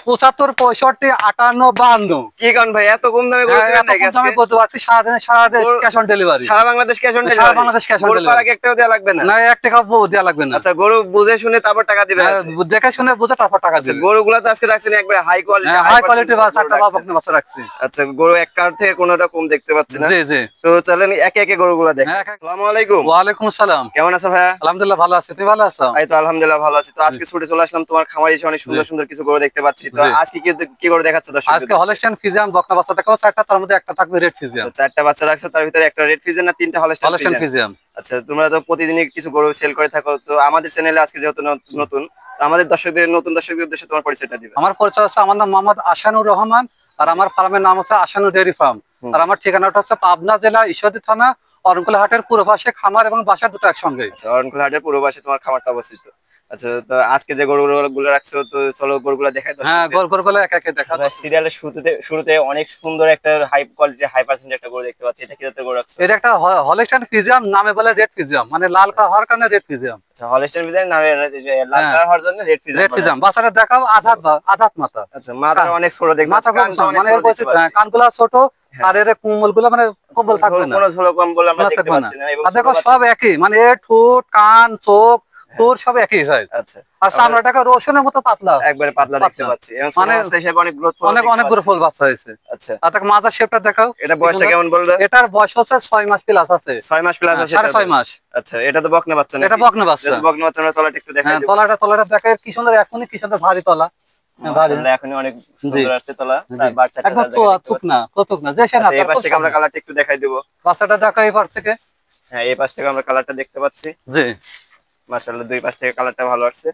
75, 65, 58, 52। কি কারণ ভাই এত কম দামে গরু দিবেন নাকি আজকে? আমি বলতে পারছি সারা দেশ ক্যাশ অন ডেলিভারি। সারা বাংলাদেশ ক্যাশ অন ডেলিভারি। সারা বাংলাদেশ ক্যাশ অন গরু ডেলিভারি। পার একটাও দেয়া লাগবে না। না 1 টাকা দেয়া লাগবে না। আচ্ছা গরু বুঝে শুনে তারপর টাকা দিবেন। দেখে শুনে বুঝে তারপর টাকা দিবেন। আচ্ছা গরুগুলো তো আজকে রাখছেন একবারে হাই কোয়ালিটি হাই কোয়ালিটি বাচ্চাটা আপনি বাচ্চা রাখছি। আচ্ছা গরু এক কার থেকে কোনোটা কম দেখতে পাচ্ছি না। জি জি। তো চলেন একে একে গরুগুলো দেখি। আসসালামু আলাইকুম। ওয়া আলাইকুম আসসালাম। কেমন আছো ভাইয়া? আলহামদুলিল্লাহ ভালো আছি, তুমি ভালো আছো? এই তো আলহামদুলিল্লাহ ভালো আছি। তো আজকে ছুটে চলে আসলাম তোমার খামারে এসে অনেক সুন্দর সুন্দর কিছু গরু দেখতে পাচ্ছি। তো আজকে কি গরু দেখাচ্ছ দর্শকদের? আজকে হলস্টাইন ফ্রিজিয়ান বকনা বাচ্চা দেখাবো 4টা, তার মধ্যে একটা থাকবে রেড ফ্রিজিয়ান। চারটা বাচ্চা রাখছো, তার ভিতরে একটা রেড ফ্রিজিয়ান না তিনটা হলস্টাইন ফ্রিজিয়ান। আচ্ছা তোমরা তো প্রতিদিনই কিছু গরু সেল করে থাকো, তো আমাদের চ্যানেলে আজকে যেহেতু নতুন, তো আমাদের নতুন দর্শকদের উদ্দেশ্যে তোমার পরিচয়টা দিবে। আমার পরিচয় হচ্ছে, আমার নাম মোহাম্মদ আশানুর রহমান, আর আমার ফার্মের নাম হচ্ছে আশানুর ডেয়ারি ফার্ম। আর আমার ঠিকানাটা হচ্ছে পাবনা জেলা ঈশ্বরদী থানা অরণকুলা হাটের পূর্ব পাশে, খামার এবং বাসা দুটো একসঙ্গে। আচ্ছা অরণকুলা হাটের পূর্ব পাশে তোমার খামারটা অবস্থিত। আচ্ছা তো আজকে যে গরুগুলো রাখছো, তো চলো গরুগুলো দেখাই। হ্যাঁ গরুগুলো এক এক দেখা। সিরিয়ালের শুরুতে অনেক সুন্দর একটা হাই কোয়ালিটি হাই পার্সেন্ট একটা গরু দেখতে পাচ্ছি। এটা কি জাতের গরু রাখছো? এটা একটা হলস্টাইন ফ্রিজিয়ান, নামে বলে রেড ফ্রিজিয়ান, মানে লাল কালার হওয়ার কারণে রেড ফ্রিজিয়ান। আচ্ছা হলস্টাইন ফ্রিজিয়ান নামে লাল কালার হওয়ার জন্য রেড ফ্রিজিয়ান। বাচ্চাটা দেখাও আধাত মাথা। আচ্ছা মাথাটা অনেক ছোট দেখতে পাচ্ছি, কানটা মানে এর বয়স কানগুলো ছোট, আর এর কোমলগুলো মানে কম্বল থাকবে না, কোনো ঝোল কম্বল আমরা দেখতে পাচ্ছি না। আর দেখো সব একই, মানে এর ঠোঁট কান চোখ তোর সব একই সাইজ। আচ্ছা আর চামড়াটাকে রসুনের মতো পাতলা, একবারে পাতলা দেখতে পাচ্ছি। মানে অনেক গ্রোথ, অনেক বড় ফুল বাচ্চা হয়েছে। আচ্ছা আর তার মাথার শেপটা দেখাও। এটা বয়সটা কেমন বললো? এটার বয়স হচ্ছে 6 মাস প্লাস আছে। 6 মাস প্লাস আছে, 6.5 মাস। আচ্ছা এটা তো বকনা বাচ্চা না? এটা বকনা বাচ্চা। বকনা বাচ্চা আমরা তলাটা একটু দেখাই দেব। তলাটা দেখায় কি সুন্দর, এখনই কি সুন্দর ভারী তলা। মাশাআল্লাহ এখনই অনেক সুন্দর আছে তলা। বাচ্চাটা একদম কতক না যে সেনা। এই পাশ থেকে আমরা কালারটা একটু দেখাই দেব। বাচ্চাটা দেখাই এই পাশ থেকে। হ্যাঁ এই পাশ থেকে আমরা কালারটা দেখতে পাচ্ছি। জি মাশাআল্লাহ দুই পাশ থেকে কালারটা ভালো আসছে,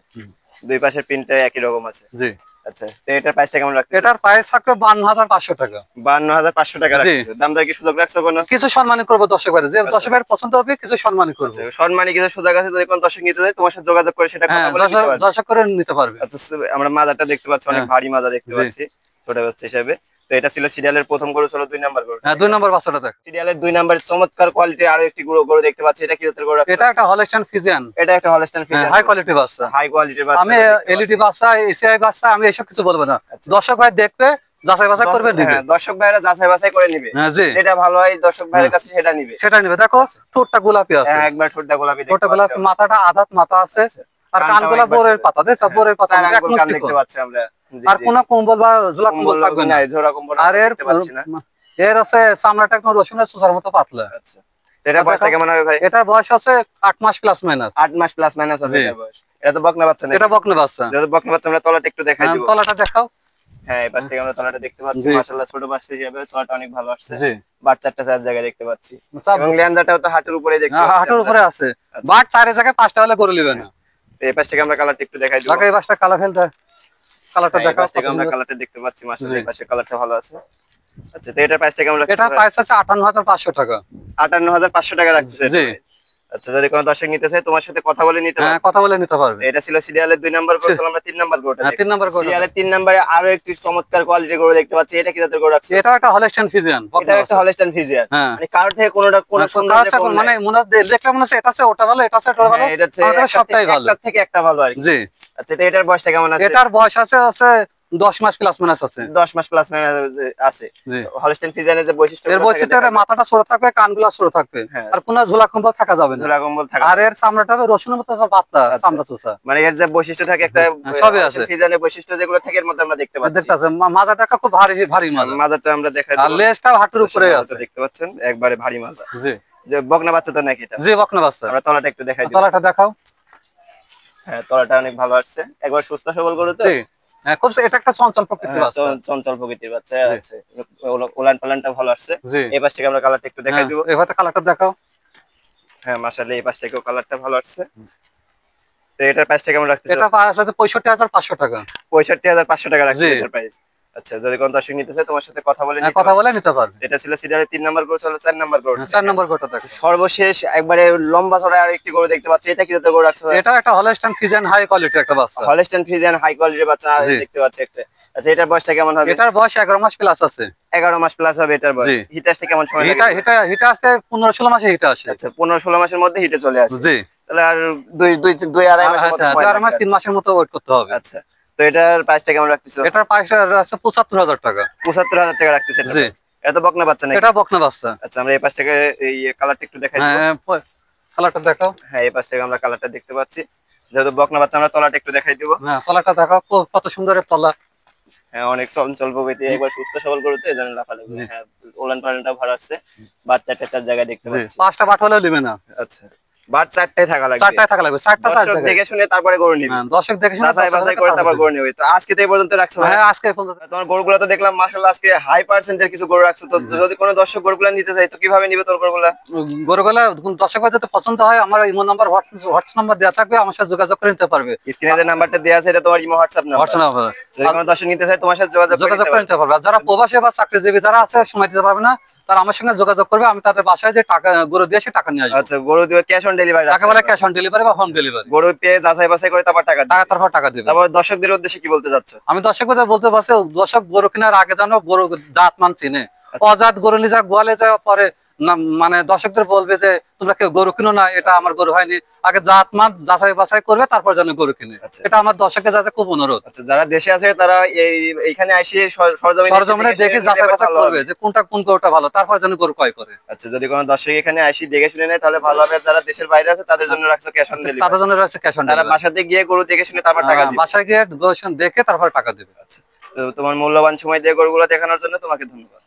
দুই পাশের প্রিন্টটা একই রকম আছে। জি আচ্ছা তো এটার প্রাইসটা কেমন রাখছো? এটার প্রাইস থাকবে 52,500 টাকা। 52,500 টাকা রাখছো। দাম দর কি সুযোগ রাখছো কোনো? কিছু সম্মানী করব দর্শক ভাই, যে দর্শক ভাইয়ের পছন্দ হবে কিছু সম্মানী করব। সম্মানী কিছু সুযোগ আছে, যদি কোন দর্শক নিতে চায় তোমার সাথে যোগাযোগ করে সেটা কথা বলে নিতে পারবে। দর্শক করে নিতে পারবে। আচ্ছা আমরা মাজাটা দেখতে পাচ্ছি, অনেক ভারী মাজা দেখতে পাচ্ছি ছোট বাচ্চা হিসেবে। তো এটা ছিল সিরিয়ালের প্রথম গরু, চলো 2 নাম্বার গরু। হ্যাঁ 2 নাম্বার বাচ্চাটা দেখ। সিরিয়ালের 2 নাম্বার চমৎকার কোয়ালিটির আরো একটি গরু দেখতে পাচ্ছি। এটা কি জাতের গরু? এটা একটা হলস্টাইন ফ্রিজিয়ান। এটা একটা হলস্টাইন ফ্রিজিয়ান, হাই কোয়ালিটি বাচ্চা। হাই কোয়ালিটির বাচ্চা। আমি এলইডি বাচ্চা, এসিআই বাচ্চা, আমি এসব কিছু বলবো না। দর্শক ভাই দেখবে, যাচাই বাছাই করবে, নিবে। হ্যাঁ দর্শক ভাইরা যাচাই বাছাই করে নিবে। যেটা ভালো হয় দর্শক ভাইয়ের কাছে সেটা নিবে। দেখো ঠোঁটটা গোলাপি আছে। হ্যাঁ একবার ঠোঁটটা গোলাপি দেখতে পাচ্ছি। মাথাটা আধাত মাথা আছে, আর কানগুলা বোরের পাতা। বোরের পাতা দেখতে পাচ্ছি আমরা। আর কোনো কম্বল বা ঝোলা কম্বল থাকবে না। আর এর আছে চামড়াটা একদম রসুনের চোষার মতো পাতলা। আচ্ছা এটা বয়সটা কেমন হবে ভাই? এটার বয়স আছে 8 মাস প্লাস মাইনাস। 8 মাস প্লাস মাইনাস আছে এটার বয়স। এটা তো বকনা বাচ্চা না? এটা বকনা বাচ্চা। যেটা বকনা বাচ্চা আমরা তলাটা একটু দেখাই দিব। তলাটা দেখাও। হ্যাঁ এই পাশ থেকে আমরা তলাটা দেখতে পাচ্ছি। মাশাআল্লাহ ছোট বাচ্চা হিসেবে তলাটা অনেক ভালো আসছে। জি বাচ্চাটা চার জায়গায় দেখতে পাচ্ছি, এবং ল্যাঞ্জাটাও তো হাটের উপরে দেখতে পাচ্ছি। হাটের উপরে আছে, বাট চারে জায়গায় 5টা হলে গরু নেবে না। এই পাশ থেকে আমরা কালারটা একটু দেখাই দিব। এই পাশটা কালার ফেলতে, কালারটা দেখাও। এই পাশ থেকে আমরা কালারটা দেখতে পাচ্ছি। মাশাআল্লাহ এই পাশে কালারটা ভালো আছে। আচ্ছা তো এটার প্রাইসটা কেমন রাখছেন? এটার প্রাইস আছে 58,500 টাকা। 58,500 টাকা রাখছেন? জি। আচ্ছা যদি কোনো দর্শক নিতে চায় তোমার সাথে কথা বলে নিতে পারবে? হ্যাঁ কথা বলে নিতে পারবে। এটা ছিল সিরিয়ালের 2 নাম্বার গরু, আমরা 3 নাম্বার গরুটা দেখি। 3 নাম্বার গরু। সিরিয়ালের 3 নাম্বারে আরো একটি চমৎকার কোয়ালিটির গরু দেখতে পাচ্ছি। এটা কি জাতের গরু রাখছেন? এটা একটা হলস্টাইন ফ্রিজিয়ান। এটা একটা হলস্টাইন ফ্রিজিয়ান, মানে কারো থেকে কোনো সৌন্দর্য কম, মানে মনে দেখলে মনে হচ্ছে এটা আছে ওটা ভালো, এটা আছে ওটা ভালো, এটা সবটাই ভালো, একটা থেকে একটা ভালো আর কি। জি আচ্ছা তো এটার বয়সটা কেমন আছে? এটার বয়স আছে 10 মাস প্লাস মাইনাস আছে। 10 মাস প্লাস মাইনাস আছে। হলস্টাইন ফ্রিজিয়ানের যে বৈশিষ্ট্য, এর বৈশিষ্ট্য মাথাটা ছোট থাকবে, কানগুলা ছোট থাকবে, আর কোনো ঝোলা কম্বল থাকা যাবে না। ঝোলা কম্বল থাকা, আর এর চামড়াটা হবে রসুনের মতো পাতলা চামড়া চোষা। মানে এর যে বৈশিষ্ট্য থাকে একটা সবই আছে। ফ্রিজিয়ানের বৈশিষ্ট্য যেগুলো থাকে এর মধ্যে আমরা দেখতে পাচ্ছি। দেখতে আছে মাজাটা খুব ভারী মাজা। মাজাটা আমরা দেখাই দেব। আর লেজটা হাঁটুর উপরে আছে, দেখতে পাচ্ছেন একবারে ভারী মাজা। জি যে বকনা বাচ্চা তো নাকি এটা? জি বকনা বাচ্চা। আমরা তলাটা একটু দেখাই দিই। তলাটা দেখাও। হ্যাঁ তলাটা অনেক ভালো আসছে, একবার সুস্থ সবল গরু তো। জি খুব, এটা একটা চঞ্চল প্রকৃতির বাচ্চা। চঞ্চল প্রকৃতির বাচ্চা আছে, ওলান পালানটা ভালো আসছে। এই পাশ থেকে আমরা কালারটা একটু দেখাই দিব। এবারে কালারটা দেখাও। হ্যাঁ মাশাআল্লাহ এই পাশ থেকেও কালারটা ভালো আসছে। তো এটার প্রাইসটা কেমন রাখতেছেন? এটা প্রাইস আছে 65,500 টাকা। 65,500 টাকা রাখছেন এটার প্রাইস। আচ্ছা যদি কোন দর্শক নিতে চায় তোমার সাথে কথা বলে নিতে পারবে। এটা ছিল সিরিয়ালের 3 নাম্বার গরু, চলো 4 নাম্বার গরু। 4 নাম্বার গরুটা দেখো। সর্বশেষ একবারে লম্বা চড়া আর একটি গরু দেখতে পাচ্ছি। এটা কি জাতের গরু রাখছো? এটা একটা হলস্টাইন ফ্রিজিয়ান হাই কোয়ালিটির একটা বাচ্চা। হলস্টাইন ফ্রিজিয়ান হাই কোয়ালিটির বাচ্চা দেখতে পাচ্ছি একটা। আচ্ছা এটার বয়সটা কেমন হবে? এটার বয়স 11 মাস প্লাস আছে। 11 মাস প্লাস হবে এটার বয়স। হিট আসতে কেমন সময় লাগে? হিট আসতে 15-16 মাসে হিট আসে। আচ্ছা 15-16 মাসের মধ্যে হিটে চলে আসে। জি তাহলে আর 2-2.5 মাসের মতো সময় লাগে। 2 মাস 3 মাসের মতো ওয়েট করতে হবে। আচ্ছা তো এটার প্রাইসটা কেমন রাখতেছো? এটার প্রাইস আছে ৭৫,০০০ টাকা। ৭৫,০০০ টাকা রাখতেছে এটা। জি। এটা তো বকনা বাচ্চা নাকি? এটা বকনা বাচ্চা। আচ্ছা, আমরা এই পাশ থেকে এই কালারটা একটু দেখাই দিব। হ্যাঁ, কালারটা দেখাও। হ্যাঁ, এই পাশ থেকে আমরা কালারটা দেখতে পাচ্ছি। যেহেতু বকনা বাচ্চা, আমরা তলাটা একটু দেখাই দিব। হ্যাঁ, তলাটা দেখাও, কত সুন্দর তলা। হ্যাঁ, অনেক চঞ্চল প্রকৃতি, একবার সুস্থ সবল করতে এজন্য লাফালাফি। হ্যাঁ, ওলান পালানটা ভালো আছে। বাচ্চাটা ৪ জায়গায় দেখতে পাচ্ছি। ৫টা বাট হলেও নেবে না। আচ্ছা, বাট ৪টাই থাকা লাগবে। ৪টায় থাকা লাগবে, ৪টা ৪ দর্শক জায়গায়। দেখে শুনে তারপরে গরু নিবে। হ্যাঁ, দর্শক দেখে শুনে যাচাই বাছাই করে তারপর গরু নিবে। তো আজকে তো এই পর্যন্ত রাখছো ভাই? হ্যাঁ, আজকে এই পর্যন্ত। তোমার গরুগুলো তো দেখলাম মাশাআল্লাহ আজকে হাই পার্সেন্টের কিছু গরু রাখছো। তো যদি কোনো দর্শক গরুগুলো নিতে চায় তো কিভাবে নিবে তোর গরুগুলা? গরুগুলা দর্শক ভাই যদি পছন্দ হয়, আমার ইমো নাম্বার, হোয়াটসঅ্যাপ নাম্বার দেওয়া থাকবে, আমার সাথে যোগাযোগ করে নিতে পারবে। স্ক্রিনে যে নাম্বারটা দেওয়া আছে এটা তোমার imo WhatsApp number. WhatsApp number. যদি কোনো দর্শক নিতে চায় তোমার সাথে যোগাযোগ করে করে নিতে পারবে। আর যারা প্রবাসী বা চাকরিজীবী যারা আছে, সময় দিতে পারবে না, তারা আমার সঙ্গে যোগাযোগ করবে, আমি তাদের বাসায় যে টাকা গরু দিয়ে সে টাকা নিয়ে আসবো। আচ্ছা, গরু দিবে ক্যাশ অন ডেলিভারি? টাকা বলে ক্যাশ অন ডেলিভারি বা হোম ডেলিভারি। গরু পেয়ে যাচাই বাছাই করে তারপর টাকা দিবে। তারপর টাকা দিবে। তারপর দর্শকদের উদ্দেশ্যে কি বলতে যাচ্ছ? আমি দর্শকদের বলতে পারছি, দর্শক গরু কেনার আগে জানো গরু জাত মান চিনে। অজাত গরু নিয়ে যা গোয়ালে যাওয়া পরে মানে দর্শকদের বলবে যে তোমরা কেউ গরু কিনো না, এটা আমার গরু হয়নি। আগে জাত মান যাচাই বাছাই করবে, তারপর যেন গরু কিনে। এটা আমার দর্শকের যাতে খুব অনুরোধ। আচ্ছা, যারা দেশে আছে তারা এইখানে এসে সরজমিনে দেখে যাচাই বাছাই করবে যে কোনটা কোন গরুটা ভালো, তারপর যেন গরু ক্রয় করে। আচ্ছা, যদি কোনো দর্শক এখানে আসি দেখে শুনে নেয় তাহলে ভালো হবে। যারা দেশের বাইরে আছে তাদের জন্য রাখছো ক্যাশ অন ডেলিভারি? তাদের জন্য রয়েছে ক্যাশ অন তারা ডেলিভারি। বাসাতে গিয়ে গরু দেখে শুনে তারপর টাকা দিবে? বাসায় গিয়ে দেখে তারপর টাকা দিবে। আচ্ছা, তো তোমার মূল্যবান সময় দিয়ে গরুগুলো দেখানোর জন্য তোমাকে ধন্যবাদ।